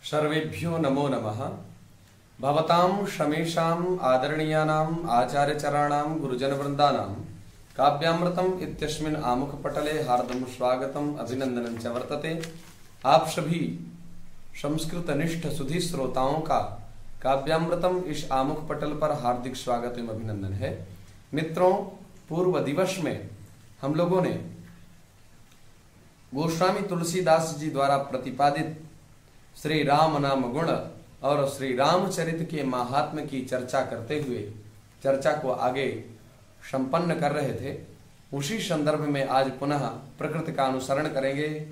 सर्वेभ्यो नमो नमः। भवतां शमेषाम् आदरणीयानाम् आचार्यचराणां गुरुजनवृन्दानां काव्यामृतम् इत्यस्मिन् आमुखपटले हार्दं स्वागतम् अभिनंदनं च वर्तते। आप सभी संस्कृतनिष्ठ सुधी श्रोताओं का काव्यामृतम इस आमुख पटल पर हार्दिक स्वागत एवं अभिनंदन है। मित्रों, पूर्व दिवस में हम लोगों ने गोस्वामी तुलसीदास जी द्वारा प्रतिपादित श्री राम नाम गुण और श्री रामचरित के महात्म्य की चर्चा करते हुए चर्चा को आगे संपन्न कर रहे थे। उसी संदर्भ में आज पुनः प्रकृति का अनुसरण करेंगे।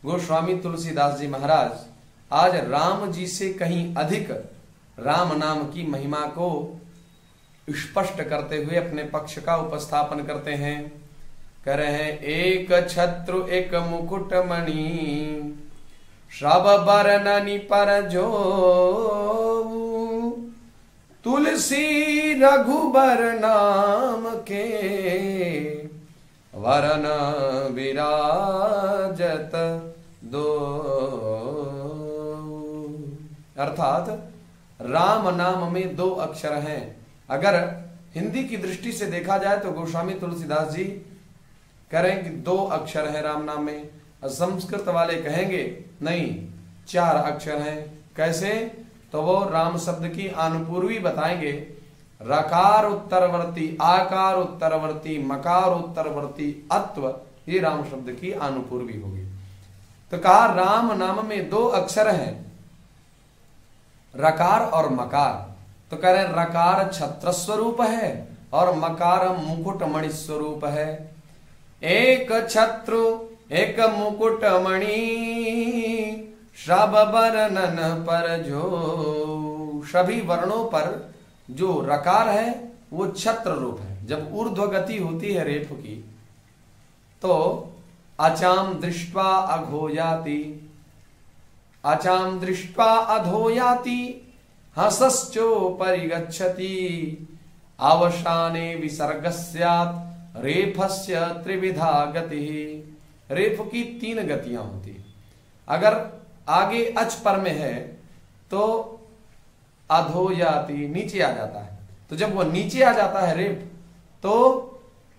गोस्वामी तुलसीदास जी महाराज आज राम जी से कहीं अधिक राम नाम की महिमा को स्पष्ट करते हुए अपने पक्ष का उपस्थापन करते हैं। कह रहे हैं, एक छत्रु एक मुकुट मणि सब बरननि पर जो तुलसी रघुबर नाम के वरन विराजत दो। अर्थात राम नाम में दो अक्षर हैं। अगर हिंदी की दृष्टि से देखा जाए तो गोस्वामी तुलसीदास जी करें कि दो अक्षर हैं राम नाम में। संस्कृत वाले कहेंगे नहीं, चार अक्षर हैं। कैसे? तो वो राम शब्द की अनुपूर्वी बताएंगे। रकार उत्तरवर्ती, आकार उत्तरवर्ती, मकार उत्तरवर्ती, अत्व, ये राम शब्द की अनुपूर्वी होगी। तो कहा राम नाम में दो अक्षर हैं, रकार और मकार। तो कह रहे रकार छत्र स्वरूप है और मकार मुकुट मणि स्वरूप है। एक छत्रु एक मुकुट मणि सब वर्णन पर जो। सभी वर्णों पर जो रकार है वो छत्र रूप है। जब ऊर्ध्व गति होती है रेफ की तो अचाम दृष्ट्वा अघोयाति, अचाम दृष्ट्वा अधोयाति, हसश्चो परिगच्छति, अवसाने विसर्गस्यात् रेफस्य त्रिविधा गति। रेफ की तीन गतियां होती है। अगर आगे अच पर में है तो अधोयाति, नीचे आ जाता है। तो जब वह नीचे आ जाता है रेफ, तो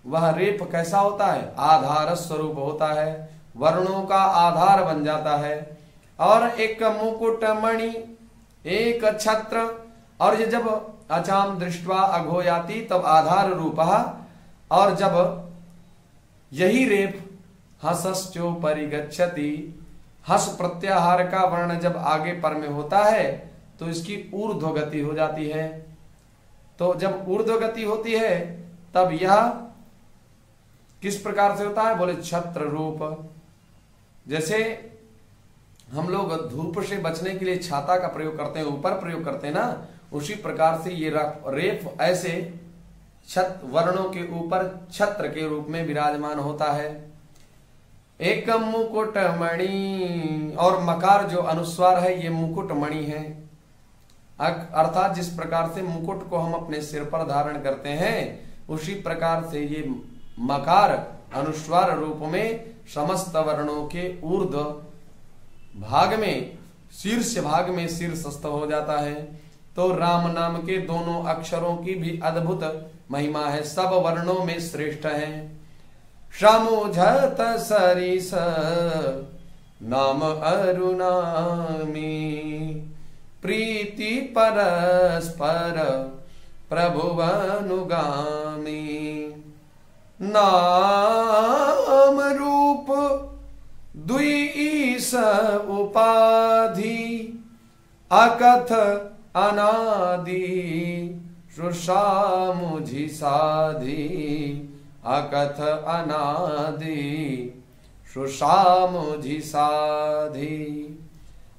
वह रेफ कैसा होता है? आधार स्वरूप होता है, वर्णों का आधार बन जाता है। और एक मुकुट मणि, एक छत्र, और ये जब अचाम दृष्ट्वा अघोयाति तब आधार रूप। और जब यही रेफ हसश्चो परिगच्छति, हस प्रत्याहार का वर्ण जब आगे पर में होता है तो इसकी ऊर्ध्व गति हो जाती है। तो जब ऊर्ध्व गति होती है तब यह किस प्रकार से होता है? बोले छत्र रूप। जैसे हम लोग धूप से बचने के लिए छाता का प्रयोग करते हैं, ऊपर प्रयोग करते हैं ना, उसी प्रकार से ये रेफ ऐसे वर्णों के ऊपर छत्र के रूप में विराजमान होता है। एक मुकुट मणि, और मकार जो अनुस्वार है ये मुकुट मणि है। अर्थात जिस प्रकार से मुकुट को हम अपने सिर पर धारण करते हैं उसी प्रकार से ये मकार अनुस्वार रूप में समस्त वर्णों के ऊर्ध्व भाग में, शीर्ष भाग में शीर्षस्थ हो जाता है। तो राम नाम के दोनों अक्षरों की भी अद्भुत महिमा है, सब वर्णों में श्रेष्ठ है। समुझत सरिस नाम अरुणामी, प्रीति परस्पर प्रभुवनुगामी, नाम रूप द्विस उपाधि, अकथ अनादि, सुषामुझि साधि, अकथ अनादि, सुषामुझि साधि।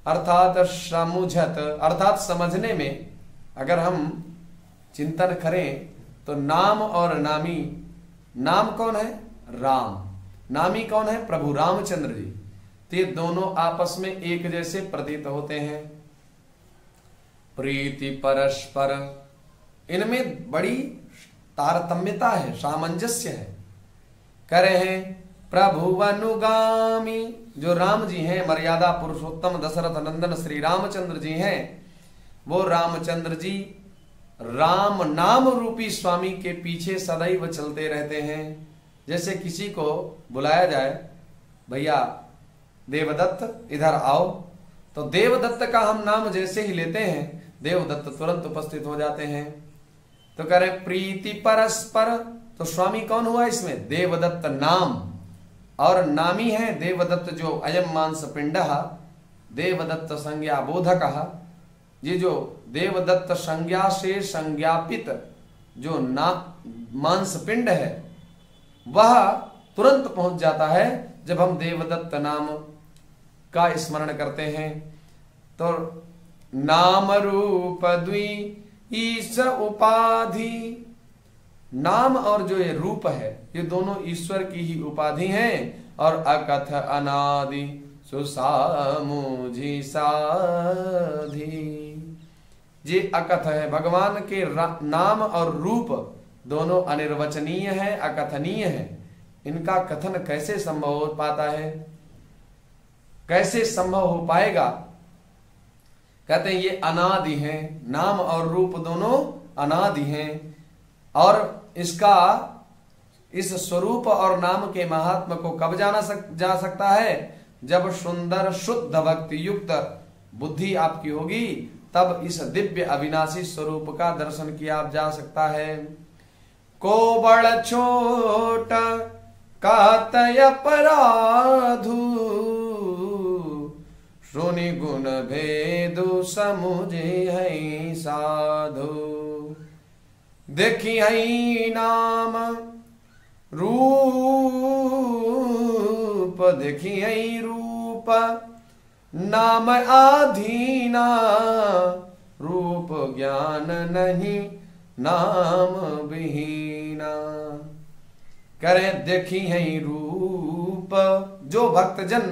अर्थात समुझत, अर्थात समझने में अगर हम चिंतन करें तो नाम और नामी, नाम कौन है? राम। नामी कौन है? प्रभु रामचंद्र जी। तो ये दोनों आपस में एक जैसे प्रतीत होते हैं। प्रीति परस्पर, इनमें बड़ी तारतम्यता है, सामंजस्य है। कह रहे हैं प्रभु अनुगामी, जो राम जी हैं, मर्यादा पुरुषोत्तम दशरथ नंदन श्री रामचंद्र जी हैं, वो रामचंद्र जी राम नाम रूपी स्वामी के पीछे सदैव चलते रहते हैं। जैसे किसी को बुलाया जाए, भैया देवदत्त इधर आओ, तो देवदत्त का हम नाम जैसे ही लेते हैं, देवदत्त तुरंत उपस्थित हो जाते हैं। तो कह रहे प्रीति परस्पर, तो स्वामी कौन हुआ इसमें? देवदत्त नाम, और नामी है देवदत्त, जो अयम मांस पिंड, देवदत्त संज्ञा बोधक। ये जो देवदत्त संज्ञा से संज्ञापित जो मांस पिंड है, वह तुरंत पहुंच जाता है जब हम देवदत्त नाम का स्मरण करते हैं। तो नाम रूप द्वि ईश उपाधि, नाम और जो ये रूप है, ये दोनों ईश्वर की ही उपाधि हैं। और अकथ अनादि सुसामुझी साधी, ये अकथ है। भगवान के नाम और रूप दोनों अनिर्वचनीय है, अकथनीय है। इनका कथन कैसे संभव हो पाता है, कैसे संभव हो पाएगा? कहते हैं ये अनादि हैं, नाम और रूप दोनों अनादि हैं। और इसका इस स्वरूप और नाम के महात्म को कब जा सकता है? जब सुंदर शुद्ध भक्ति युक्त बुद्धि आपकी होगी, तब इस दिव्य अविनाशी स्वरूप का दर्शन किया जा सकता है। को बड़ छोट कातय अपराधु, सुनि गुण भेदु समुझे है साधु। देखी है नाम रूप, देखी है रूप नाम आधीना, रूप ज्ञान नहीं नाम विहीना। करें देखी है रूप, जो भक्तजन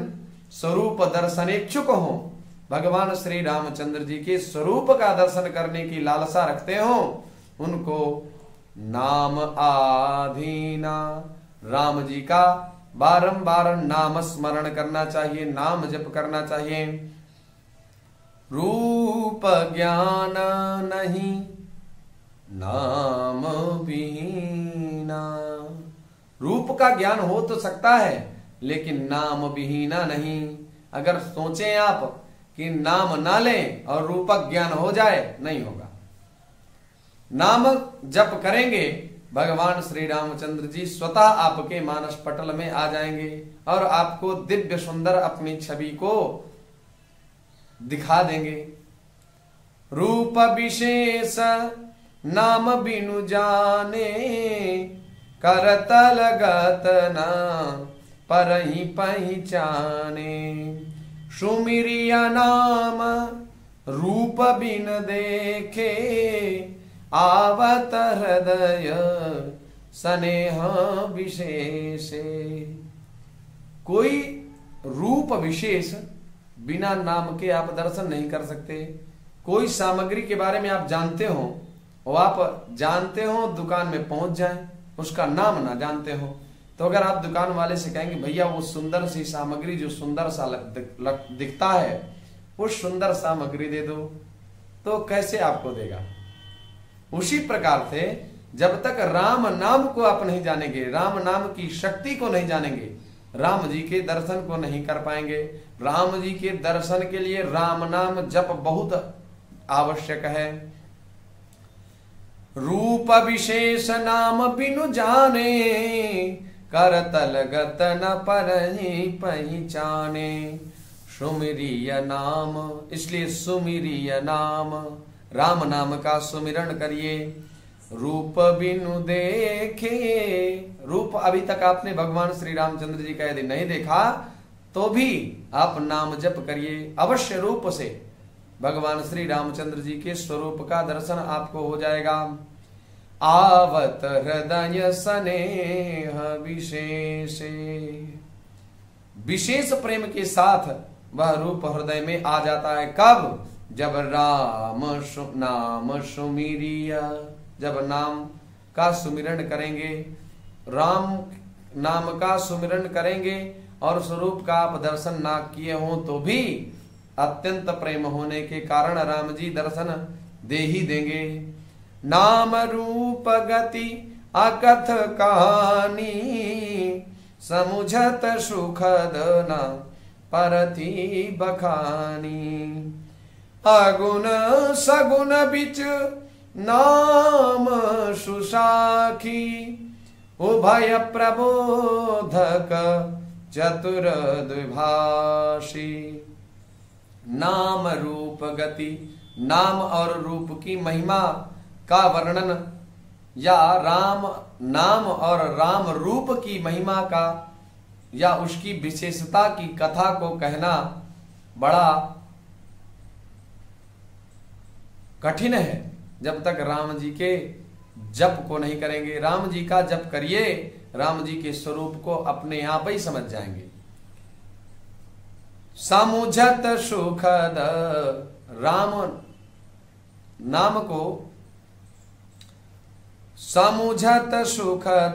स्वरूप दर्शन इच्छुक हो, भगवान श्री रामचंद्र जी के स्वरूप का दर्शन करने की लालसा रखते हो, उनको नाम आधीना, राम जी का बारंबार नाम स्मरण करना चाहिए, नाम जप करना चाहिए। रूप ज्ञान नहीं नाम विहीना, रूप का ज्ञान हो तो सकता है लेकिन नाम विहीना नहीं। अगर सोचें आप कि नाम ना लें और रूपक ज्ञान हो जाए, नहीं होगा। नाम जप करेंगे, भगवान श्री रामचंद्र जी स्वतः आपके मानस पटल में आ जाएंगे और आपको दिव्य सुंदर अपनी छवि को दिखा देंगे। रूप विशेष नाम बिनु जाने, करतल गतना परहि पहचाने। सुमिरिया नाम रूप बिन देखे, आवत हृदय स्नेह विशेषे। कोई रूप विशेष बिना नाम के आप दर्शन नहीं कर सकते। कोई सामग्री के बारे में आप जानते हो और आप जानते हो दुकान में पहुंच जाएं, उसका नाम ना जानते हो, तो अगर आप दुकान वाले से कहेंगे भैया वो सुंदर सी सामग्री जो सुंदर सा दिखता है, वो सुंदर सामग्री दे दो, तो कैसे आपको देगा? उसी प्रकार से जब तक राम नाम को आप नहीं जानेंगे, राम नाम की शक्ति को नहीं जानेंगे, राम जी के दर्शन को नहीं कर पाएंगे। राम जी के दर्शन के लिए राम नाम जप बहुत आवश्यक है। रूप विशेष नाम बिनु जाने, करतल गतन परहि पहचाने। सुमिरिय नाम, इसलिए सुमिरिय नाम, राम नाम का सुमिरन करिए। रूप बिनु देखे, रूप अभी तक आपने भगवान श्री रामचंद्र जी का यदि नहीं देखा तो भी आप नाम जप करिए, अवश्य रूप से भगवान श्री रामचंद्र जी के स्वरूप का दर्शन आपको हो जाएगा। आवत हृदय स्नेह विशेषे, विशेष प्रेम के साथ वह रूप हृदय में आ जाता है। कब? जब राम नाम सुमिरिया, जब नाम का सुमिरन करेंगे, राम नाम का सुमिरन करेंगे और स्वरूप का आप दर्शन ना किए हो तो भी अत्यंत प्रेम होने के कारण राम जी दर्शन दे ही देंगे। नाम रूप गति अकथ कहानी, समुझत सुखद न परति बखानी। अगुण सगुण बिच नाम सुसाखी, उभय प्रबोधक चतुर द्विभाषी। नाम रूप गति, नाम और रूप की महिमा का वर्णन या राम नाम और राम रूप की महिमा का या उसकी विशेषता की कथा को कहना बड़ा कठिन है जब तक राम जी के जप को नहीं करेंगे। राम जी का जप करिए, राम जी के स्वरूप को अपने आप ही समझ जाएंगे। समुझत सुखद, राम नाम को समुझत सुखद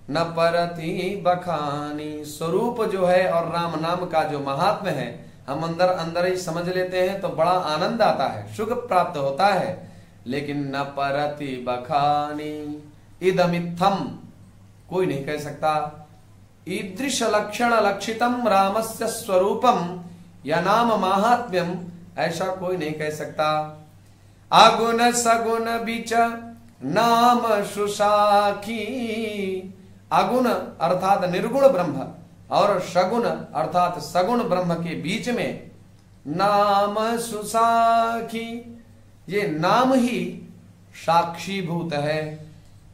न परति बखानी। स्वरूप जो है और राम नाम का जो महात्म्य है हम अंदर अंदर ही समझ लेते हैं तो बड़ा आनंद आता है, सुख प्राप्त होता है, लेकिन न परति बखानी। इदमित्थम, कोई नहीं कह सकता। ईदृश लक्षण लक्षितम रामस्य स्वरूपम या नाम महात्म्यम, ऐसा कोई नहीं कह सकता। अगुण सगुण बीच नाम सुसाखी। अगुण अर्थात निर्गुण ब्रह्म और सगुण अर्थात सगुण ब्रह्म के बीच में नाम सुसाखी, ये नाम ही साक्षीभूत है।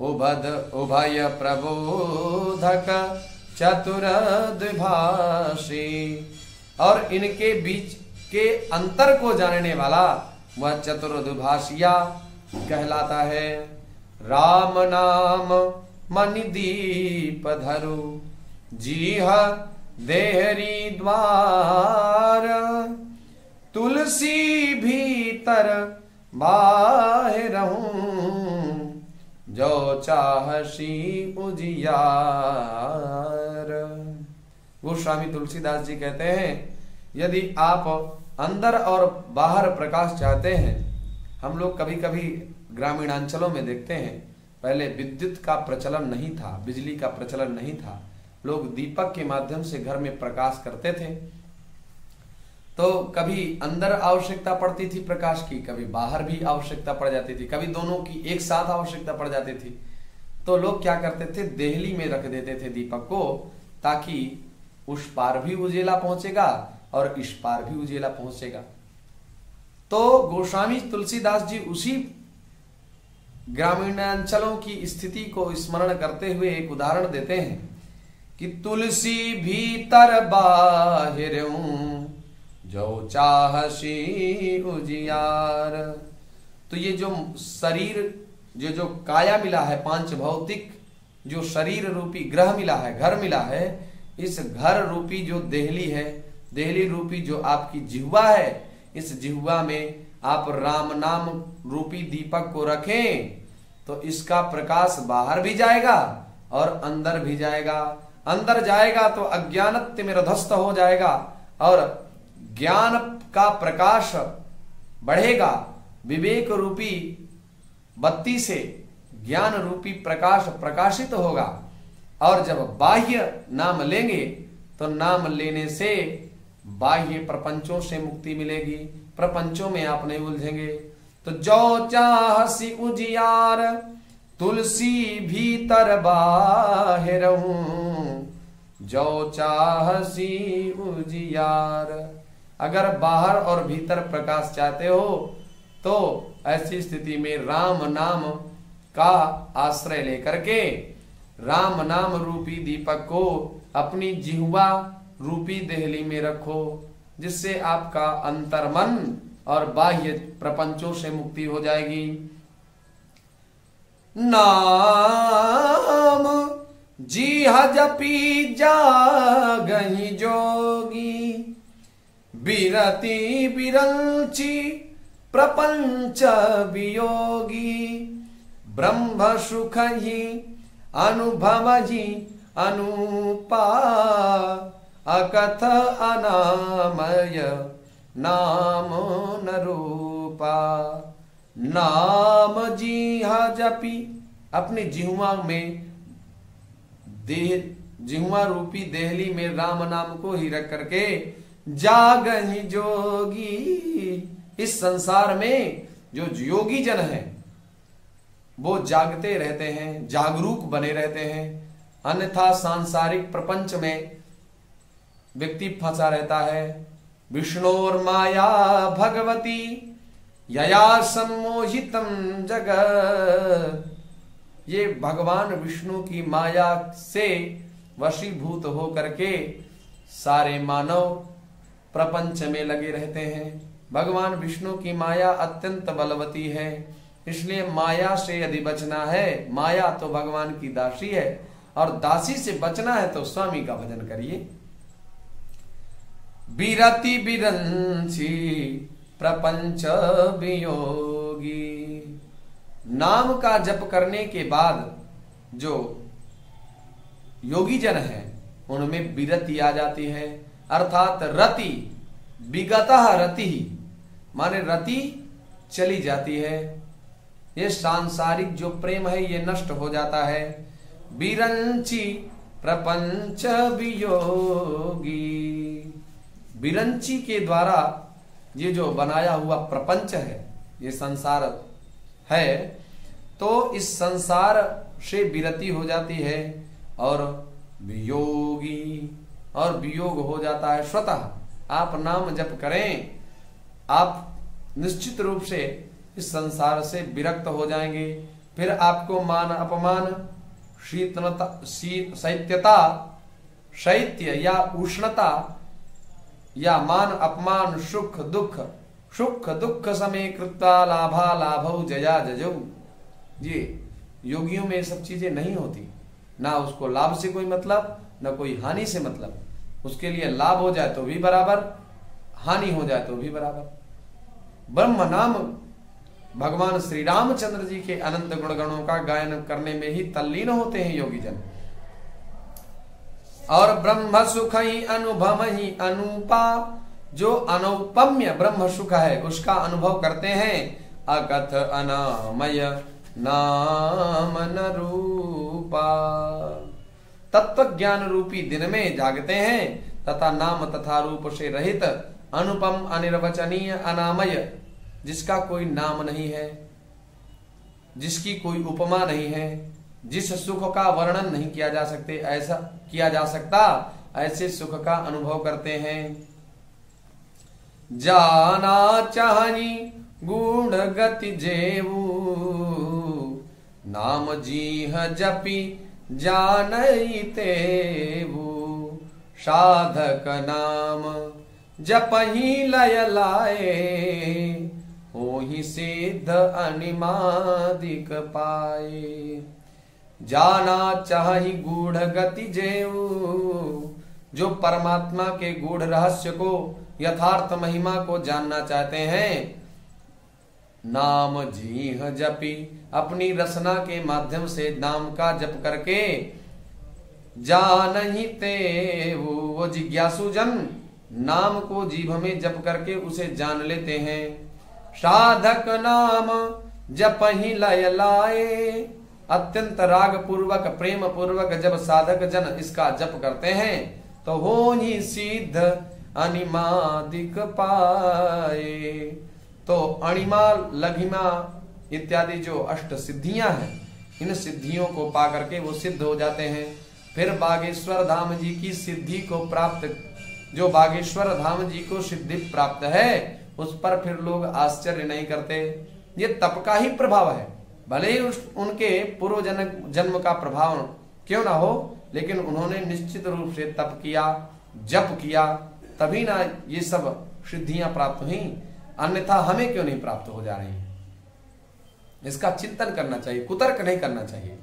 उभय प्रबोधक चतुर द्विभाषी, और इनके बीच के अंतर को जानने वाला वह चतुर द्विभाषिया कहलाता है। राम नाम मणि दीप धरु, जीह देहरी द्वार। तुलसी भीतर बाहरहूं, जो चाहसी उजियार। गोस्वामी तुलसीदास जी कहते हैं, यदि आप अंदर और बाहर प्रकाश चाहते हैं, हम लोग कभी कभी ग्रामीणांचलों में देखते हैं, पहले विद्युत का प्रचलन नहीं था, बिजली का प्रचलन नहीं था, लोग दीपक के माध्यम से घर में प्रकाश करते थे। तो कभी अंदर आवश्यकता पड़ती थी प्रकाश की, कभी बाहर भी आवश्यकता पड़ जाती थी, कभी दोनों की एक साथ आवश्यकता पड़ जाती थी। तो लोग क्या करते थे, देहली में रख देते थे दीपक को, ताकि उस पार भी उजेला पहुंचेगा और इस पार भी उजेला पहुंचेगा। तो गोस्वामी तुलसीदास जी उसी ग्रामीणांचलों की स्थिति को स्मरण करते हुए एक उदाहरण देते हैं कि तुलसी भीतर बाहिरहूं, जो चाहसी उजियार। तो ये जो शरीर जो काया मिला है, पांच भौतिक जो शरीर रूपी ग्रह मिला है, घर मिला है, इस घर रूपी जो देहली है, देहली रूपी जो आपकी जिह्वा है, इस जिह्वा में आप राम नाम रूपी दीपक को रखें तो इसका प्रकाश बाहर भी जाएगा और अंदर भी जाएगा। अंदर जाएगा तो अज्ञानत्व में ध्वस्त हो जाएगा और ज्ञान का प्रकाश बढ़ेगा। विवेक रूपी बत्ती से ज्ञान रूपी प्रकाश प्रकाशित होगा। और जब बाह्य नाम लेंगे तो नाम लेने से बाह्य प्रपंचों से मुक्ति मिलेगी, प्रपंचों में आप नहीं उलझेंगे। तो जो चाहसी उजियार, तुलसी भीतर बाहिरहूं, जो चाहसी उजियार। अगर बाहर और भीतर प्रकाश चाहते हो तो ऐसी स्थिति में राम नाम का आश्रय लेकर के राम नाम रूपी दीपक को अपनी जिह्वा रूपी देहली में रखो, जिससे आपका अंतर्मन और बाह्य प्रपंचों से मुक्ति हो जाएगी। नाम जीह जपी जागहि जोगी, बिरति बिरंची प्रपंच वियोगी। ब्रह्म सुख ही अनुभव ही अनूपा अकथ अनामय नाम न रूपा। नाम जिह्वा जपी, अपने जिह्वा में जिह्वा रूपी देहली में राम नाम को ही रख करके जागहि जोगी। इस संसार में जो योगी जन है वो जागते रहते हैं, जागरूक बने रहते हैं। अन्यथा सांसारिक प्रपंच में व्यक्ति फंसा रहता है। विष्णोर माया भगवती यया सम्मोहितम जगत। ये भगवान विष्णु की माया से वशीभूत हो करके सारे मानव प्रपंच में लगे रहते हैं। भगवान विष्णु की माया अत्यंत बलवती है, इसलिए माया से यदि बचना है, माया तो भगवान की दासी है और दासी से बचना है तो स्वामी का भजन करिए। बिरति बिरंची प्रपंच वियोगी। नाम का जप करने के बाद जो योगी जन है उनमें विरति आ जाती है, अर्थात रति, विगतः रति माने रति चली जाती है। ये सांसारिक जो प्रेम है ये नष्ट हो जाता है। बिरंची प्रपंच वियोगी। बिरंची के द्वारा ये जो बनाया हुआ प्रपंच है, ये संसार है, तो इस संसार से विरति हो जाती है और वियोगी, और वियोग हो जाता है स्वतः। आप नाम जप करें, आप निश्चित रूप से इस संसार से विरक्त हो जाएंगे। फिर आपको मान अपमान, शैत्यता, शैत्य या उष्णता या मान अपमान, सुख दुख समय कृत्वा लाभा लाभौ जया जजौ। ये योगियों में ये सब चीजें नहीं होती। ना उसको लाभ से कोई मतलब, ना कोई हानि से मतलब। उसके लिए लाभ हो जाए तो भी बराबर, हानि हो जाए तो भी बराबर। ब्रह्म नाम भगवान श्री रामचंद्र जी के अनंत गुणगणों का गायन करने में ही तल्लीन होते हैं योगी जन। और ब्रह्म सुख ही अनुभव ही अनूपा, जो अनुपम्य ब्रह्म सुख है उसका अनुभव करते हैं। अकथ अनामय नाम न रूपा। तत्व ज्ञान रूपी दिन में जागते हैं तथा नाम तथा रूप से रहित अनुपम अनिर्वचनीय अनामय, जिसका कोई नाम नहीं है, जिसकी कोई उपमा नहीं है, जिस सुख का वर्णन नहीं किया जा सकते, ऐसा किया जा सकता, ऐसे सुख का अनुभव करते हैं। जाना चाहनी गुण गति जेऊ, नाम जीह जपी जानई तेऊ। साधक नाम जपहि लय लाए, होहि सिद्ध अनिमादिक पाए। जाना चाहि गूढ़ गति जेऊ, जो परमात्मा के गूढ़ रहस्य को, यथार्थ महिमा को जानना चाहते हैं। नाम जीह जपी, अपनी रसना के माध्यम से नाम का जप करके जानहि तेऊ, वो जिज्ञासु जन नाम को जीभ में जप करके उसे जान लेते हैं। साधक नाम जपहि लय लाए, अत्यंत राग पूर्वक प्रेम पूर्वक जब साधक जन इसका जप करते हैं तो होहि सिद्ध अनिमादिक पाए। तो अणिमा लघिमा इत्यादि जो अष्ट सिद्धियां हैं, इन सिद्धियों को पा करके वो सिद्ध हो जाते हैं। फिर बागेश्वर धाम जी की सिद्धि को प्राप्त, जो बागेश्वर धाम जी को सिद्धि प्राप्त है, उस पर फिर लोग आश्चर्य नहीं करते। ये तप का ही प्रभाव है, भले ही उनके पूर्व जन्म का प्रभाव क्यों ना हो, लेकिन उन्होंने निश्चित रूप से तप किया, जप किया, तभी ना ये सब सिद्धियां प्राप्त हुई। अन्यथा हमें क्यों नहीं प्राप्त हो जा रही है? इसका चिंतन करना चाहिए, कुतर्क नहीं करना चाहिए।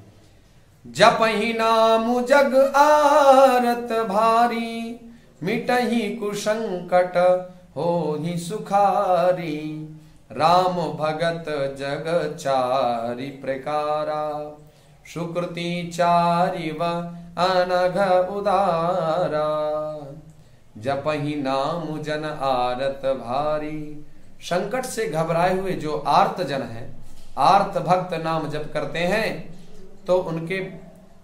जपहि नाम जग आरत भारी, मिटहि कुसंकट होहि सुखारी। राम भगत जग चारि प्रकारा, सुकृति चारिव अनघ उदारा। जपहि नाम जन आरत भारी। संकट से घबराए हुए जो आर्त जन है, आर्त भक्त नाम जप करते हैं तो उनके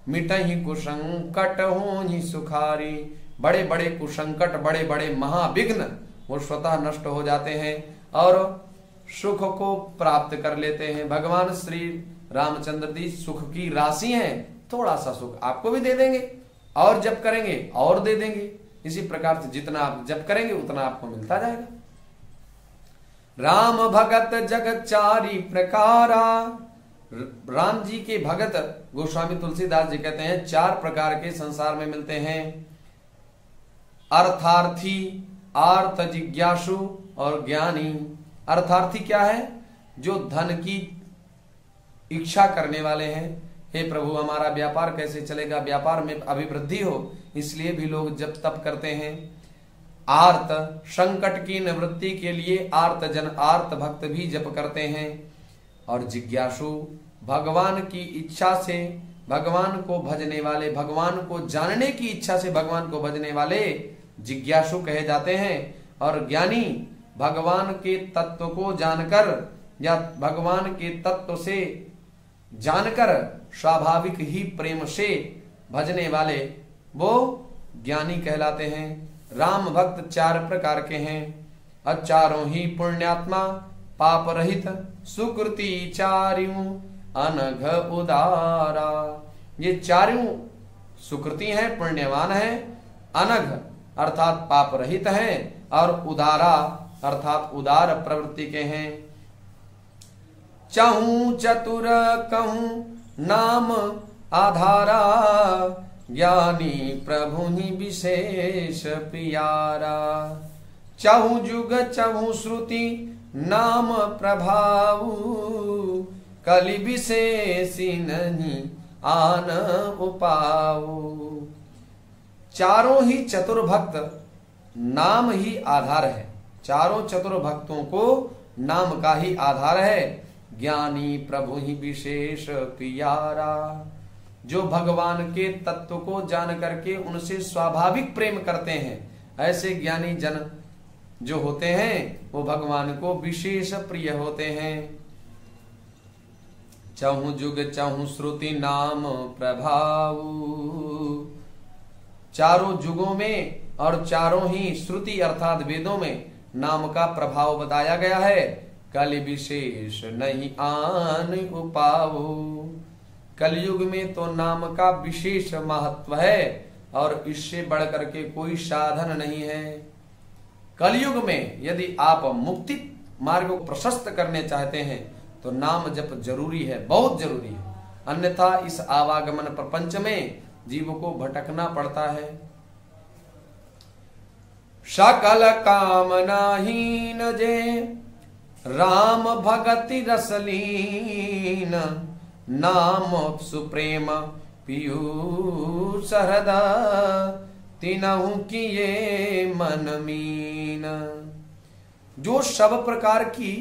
मिटहि कुसंकट होहि सुखारी। बड़े बड़े कुसंकट, बड़े बड़े महाविघ्न वो स्वतः नष्ट हो जाते हैं और सुख को प्राप्त कर लेते हैं। भगवान श्री रामचंद्र जी सुख की राशि हैं, थोड़ा सा सुख आपको भी दे देंगे और जप करेंगे और दे देंगे। इसी प्रकार से जितना आप जप करेंगे उतना आपको मिलता जाएगा। राम भगत जगत चारि प्रकारा। राम जी के भगत गोस्वामी तुलसीदास जी कहते हैं 4 प्रकार के संसार में मिलते हैं। अर्थार्थी, आर्त जिज्ञासु और ज्ञानी। अर्थार्थी क्या है? जो धन की इच्छा करने वाले हैं। हे प्रभु हमारा व्यापार कैसे चलेगा, व्यापार में अभिवृद्धि हो, इसलिए भी लोग जप तप करते हैं। आर्त, संकट की निवृत्ति के लिए आर्त जन, आर्त भक्त भी जप करते हैं। और जिज्ञासु, भगवान की इच्छा से भगवान को भजने वाले, भगवान को जानने की इच्छा से भगवान को भजने वाले जिज्ञासु कहे जाते हैं। और ज्ञानी, भगवान के तत्व को जानकर या भगवान के तत्व से जानकर स्वाभाविक ही प्रेम से भजने वाले वो ज्ञानी कहलाते हैं। राम भक्त 4 प्रकार के हैं। और चारों ही पुण्यात्मा, पाप रहित, सुकृति चारियों अनघ उदारा। ये चारों सुकृति हैं, पुण्यवान हैं, अनघ अर्थात पाप रहित हैं और उदारा अर्थात उदार प्रवृत्ति के हैं। चहूं चतुर कहूं नाम आधारा। ज्ञानी प्रभु ही विशेष प्यारा। चहु जुग चहु श्रुति नाम प्रभाऊ। कलि विशेषी नहीं आन उपाऊ। चारों ही चतुर भक्त नाम ही आधार है। चारों चतुर भक्तों को नाम का ही आधार है। ज्ञानी प्रभु ही विशेष प्यारा। जो भगवान के तत्व को जान करके उनसे स्वाभाविक प्रेम करते हैं, ऐसे ज्ञानी जन जो होते हैं वो भगवान को विशेष प्रिय होते हैं। चहु जुग चहु श्रुति नाम प्रभाऊ। चारों जुगों में और चारों ही श्रुति अर्थात वेदों में नाम का प्रभाव बताया गया है। कलि विशेष नहीं आन उपाऊ। कलयुग में तो नाम का विशेष महत्व है और इससे बढ़ करके कोई साधन नहीं है। कलयुग में यदि आप मुक्ति मार्ग को प्रशस्त करने चाहते हैं तो नाम जप जरूरी है, बहुत जरूरी है। अन्यथा इस आवागमन प्रपंच में जीव को भटकना पड़ता है। सकल कामनाहीन जे राम भगति रसलीन। नाम सुप्रेम पीयूष हृदय तीनहु किए मन मीन। जो सब प्रकार की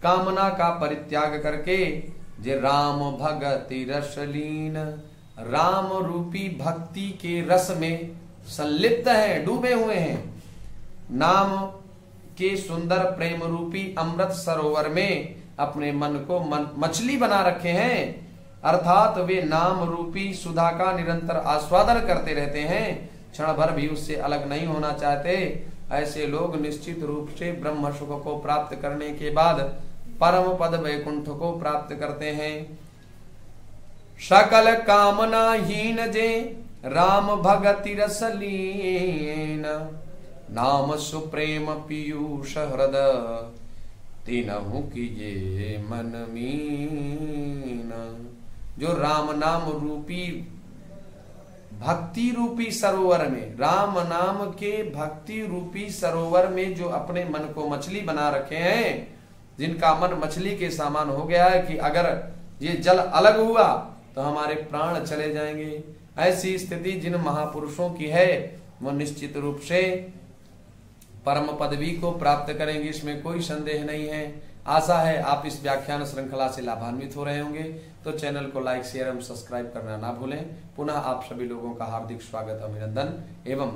कामना का परित्याग करके जे राम भगति रसलीन, राम रूपी भक्ति के रस में संलिप्त है, डूबे हुए हैं। नाम के सुंदर प्रेम रूपी अमृत सरोवर में अपने मन को मछली बना रखे हैं, अर्थात वे नाम रूपी सुधा का निरंतर आस्वादन करते रहते हैं, क्षण भर भी उससे अलग नहीं होना चाहते। ऐसे लोग निश्चित रूप से ब्रह्म सुख को प्राप्त करने के बाद परम पद वैकुंठ को प्राप्त करते हैं। सकल कामना हीन जे राम भगति रसलीन। नाम सुप्रेम पीयूष हृदय तीनहु कीजे मन मीन। जो राम नाम रूपी भक्ति रूपी सरोवर में, राम नाम के भक्ति रूपी सरोवर में जो अपने मन को मछली बना रखे हैं, जिनका मन मछली के समान हो गया है कि अगर ये जल अलग हुआ तो हमारे प्राण चले जाएंगे, ऐसी स्थिति जिन महापुरुषों की है वो निश्चित रूप से परम पदवी को प्राप्त करेंगे, इसमें कोई संदेह नहीं है। आशा है आप इस व्याख्यान श्रृंखला से लाभान्वित हो रहे होंगे। तो चैनल को लाइक शेयर एवं सब्सक्राइब करना ना भूलें। पुनः आप सभी लोगों का हार्दिक स्वागत, अभिनंदन एवं